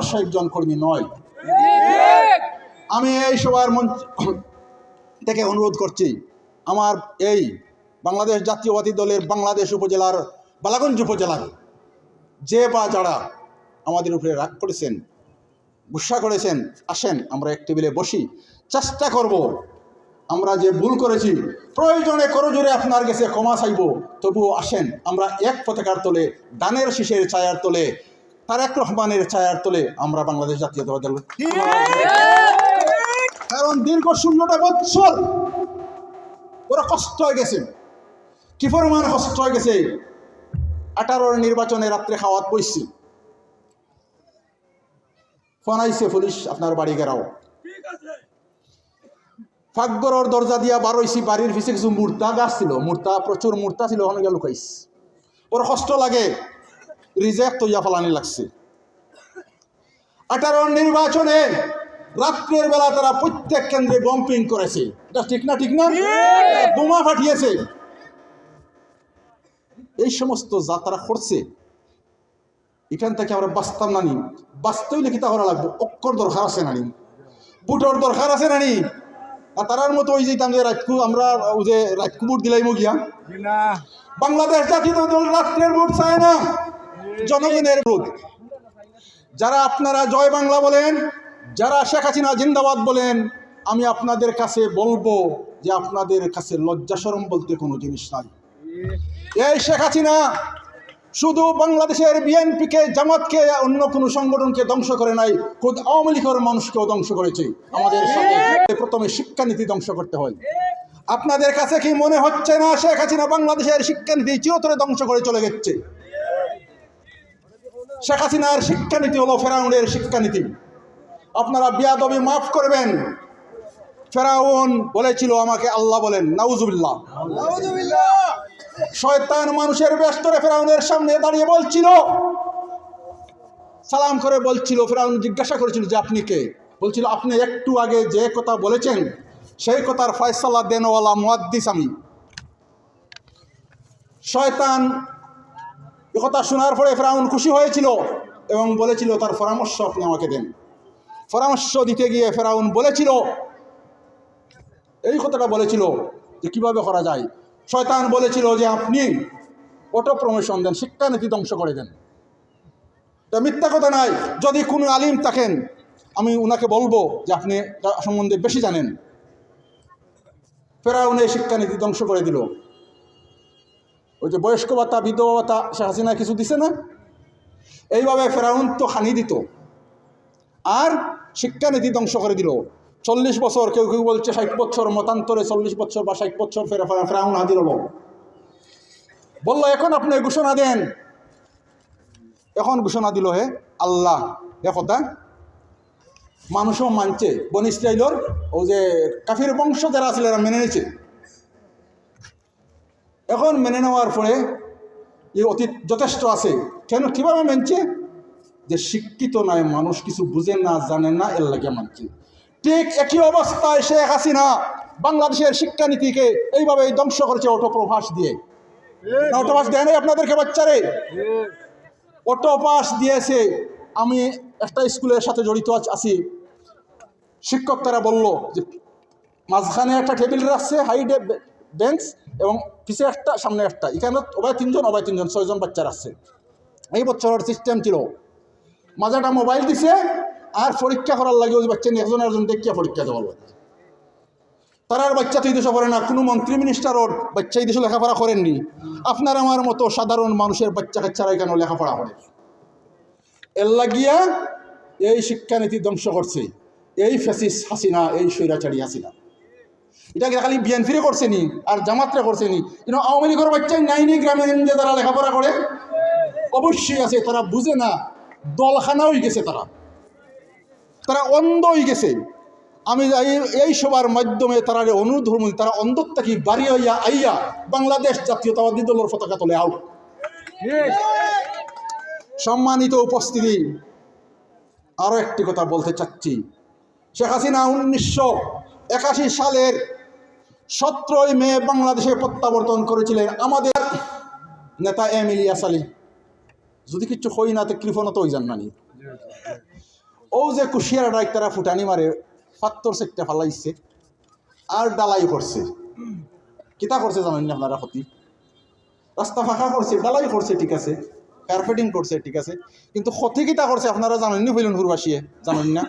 ব্যবসায়িক জন কর্মী নয়। আমি এই সবার মঞ্চ থেকে অনুরোধ করছি, আমার এই বাংলাদেশ জাতীয়তাবাদী দলের বাংলাদেশ উপজেলার বালাগঞ্জ উপজেলার যে বা যারা আমাদের উপরে রাগ করেছেন, গুসা করেছেন, আসেন আমরা এক টেবিলে বসি, চেষ্টা করব আমরা যে ভুল করেছি প্রয়োজনে করজোরে আপনার কাছে ক্ষমা চাইব, তবুও আসেন আমরা এক পতাকার তলে, ডানের শীষের ছায়ার তলে, তারেক রহমানের ছায়ার তলে আমরা বাংলাদেশ জাতীয়তাবাদী দল। কারণ দীর্ঘ 16টা বছর ওরা কষ্ট হয়ে গেছে, কি পরিমাণ কষ্ট হয়ে গেছে। 18-র নির্বাচনে রাত্রে খাওয়াত বইছি, ফোন আইছে পুলিশ আপনার বাড়ি গেরাও, ফাঁকগড়ের দরজা দিয়া বার হইছি, বাড়ির পিছে কিছু মূর্তা গাছ ছিল, প্রচুর মূর্তা ছিল, ওখানে গিয়ে লুকাইস। ওর কষ্ট লাগে, রিজেক্ট হইয়া ফেলানি লাগছে। 18-র নির্বাচনে রাত্রের বেলা তারা প্রত্যেক কেন্দ্রে বম্পিং করেছে, এটা ঠিক না? ঠিক না? বোমা ফাটিয়েছে। এই সমস্ত যা তারা করছে, এখান থেকে আমরা বাঁচতাম না নি, বাঁচতেই লিখিতা করা লাগবে। অক্ষর দরকার আছে নানি, বুটর দরকার আছে নানি, আর তারার মতো ওই যেতাম যে আমরা ওই যে রাজকুমুর দিলাইমো গিয়া। বাংলাদেশ জাতীয় দল রাত্রের ভোট চায় না, জনগণের ভোট। যারা আপনারা জয় বাংলা বলেন, যারা শেখ হাসিনা জিন্দাবাদ বলেন, আমি আপনাদের কাছে বলবো যে আপনাদের কাছে লজ্জা শরম বলতে কোনো জিনিস নাই। এই শেখ হাসিনা শুধু বাংলাদেশের বিএনপিকে, জামাতকে, অন্য কোনো সংগঠনকে ধ্বংস করে নাই, খুদ আওয়ামী লীগের মানুষকেও ধ্বংস করেছে। আমাদের সাথে প্রথমে শিক্ষানীতি ধ্বংস করতে হয়। আপনাদের কাছে কি মনে হচ্ছে না শেখ হাসিনা বাংলাদেশের শিক্ষানীতি চিরতরে ধ্বংস করে চলে গেছে? শেখ হাসিনার শিক্ষানীতি হলো ফেরাউনের শিক্ষানীতি। আপনারা বিয়াদবি মাফ করবেন, ফেরাউন বলেছিল আমাকে আল্লাহ বলেন, নাউজুবিল্লাহ। শয়তান মানুষের বেশ ধরে ফেরাউনের সামনে দাঁড়িয়ে বলছিল, সালাম করে বলছিল, ফেরাউন জিজ্ঞাসা করেছিল যে আপনি কে? বলছিল আপনি একটু আগে যে কথা বলেছেন সেই কথার ফয়সালা দেনওয়ালা মুহাদ্দিস আমি। শয়তান এ কথা শোনার পরে ফেরাউন খুশি হয়েছিল এবং বলেছিল তার পরামর্শ আপনি আমাকে দেন। পরামর্শ দিতে গিয়ে ফেরাউন বলেছিল, এই কথাটা বলেছিল যে কিভাবে করা যায়। শয়তান বলেছিল যে আপনি অটো প্রমোশন দেন, শিক্ষানীতি ধ্বংস করে দেন। এটা মিথ্যা কথা নাই। যদি কোনো আলিম থাকেন আমি উনাকে বলবো যে আপনি সম্বন্ধে বেশি জানেন। ফেরাউনের শিক্ষানীতি ধ্বংস করে দিল। ওই যে বয়স্ক ভাতা, বিধবা ভাতা শেখ হাসিনা কিছু দিছে না, এইভাবে ফেরাউন তো খানি দিত আর শিক্ষানীতি ধ্বংস করে দিল। 40 বছর, কেউ কেউ বলছে 60 বছর, মতান্তরে 40 বছর বা 60 বছর ফেরাউন হাজির হলো। বললো এখন আপনি ঘোষণা দেন। এখন ঘোষণা দিল হে আল্লাহ, একথা মানুষও মানছে। বনি ইসরাইলের ও যে কাফির বংশ যারা ছিল এরা মেনে নিয়েছে। এখন মেনে নেওয়ার পরে এই অতীত যথেষ্ট আছে। কেন, কীভাবে মানছে? যে শিক্ষিত নয় মানুষ, কিছু বুঝেন না, জানেন না, এর লাগে মানছে। ঠিক একই অবস্থায় শেখ হাসিনা বাংলাদেশের শিক্ষানীতিকে এইভাবে ধ্বংস করেছে অটোপ্রভাস দিয়ে। অটোপাস দেয় নাই আপনাদেরকে বাচ্চারে? অটোপাস দিয়েছে। আমি একটা স্কুলের সাথে জড়িত আছি। শিক্ষক তারা বলল যে মাঝখানে একটা টেবিল রাখছে, হাইট বেঞ্চ, এবং পিছে একটা, সামনে একটা, এখানে ওবায় 3 জন, ওবায় 3 জন, 6 জন বাচ্চা রাখছে। এই বছরের সিস্টেম ছিল মাঝাটা মোবাইল দিছে আর পরীক্ষা করার লাগে ওই বাচ্চা নিয়ে একজন দেখিয়া পরীক্ষা দেওয়ার লাগে। তারার বাচ্চা তো এই দেশে পড়ে না, কোনো মন্ত্রী মিনিস্টারর বাচ্চা এই দেশে লেখাপড়া করেননি। আপনার আমার মতো সাধারণ মানুষের বাচ্চা কাচ্চারা কেন লেখাপড়া করে? এর লাগিয়া এই শিক্ষানীতি ধ্বংস করছে এই ফ্যাসিস্ট হাসিনা, এই স্বৈরাচারী হাসিনা। এটাকে খালি বিএনপিরে করছে নি আর জামাতরে করছে নি, কিন্তু আওয়ামী লীগের বাচ্চাই নাইনি গ্রামে গঞ্জে যারা লেখাপড়া করে অবশ্যই আছে। তারা বুঝে না, দলখানা হয়ে গেছে, তারা অন্ধ হয়ে গেছে। আমি এই সবার মাধ্যমে তারা অনুরোধ করব, তারা অন্ধত্ব কি বাড়ি হইয়া আইয়া বাংলাদেশ জাতীয়তাবাদী দলের পতাকা তোলে আও। সম্মানিত উপস্থিতি, আরও একটি কথা বলতে চাচ্ছি। শেখ হাসিনা 1981 সালের 17 মে বাংলাদেশে প্রত্যাবর্তন করেছিলেন। আমাদের নেতা এম ইলিয়াস আলী, যদি কিছু হই না তো কৃপণত হয়ে যান নানি। ও যে কুশিয়ার ডাইক তারা ফুটানি মারে পাত্তর সেটটা ফালাইছে আর ডালাই করছে। কিতা করছে জানেন না আপনারা? ক্ষতি রাস্তা ফাঁকা করছে, ডালাই করছে, ঠিক আছে, কার্পেটিং করছে, ঠিক আছে, কিন্তু ক্ষতি কিতা করছে আপনারা জানেন নি? হইলেন হুরবাসিয়ে জানেন না?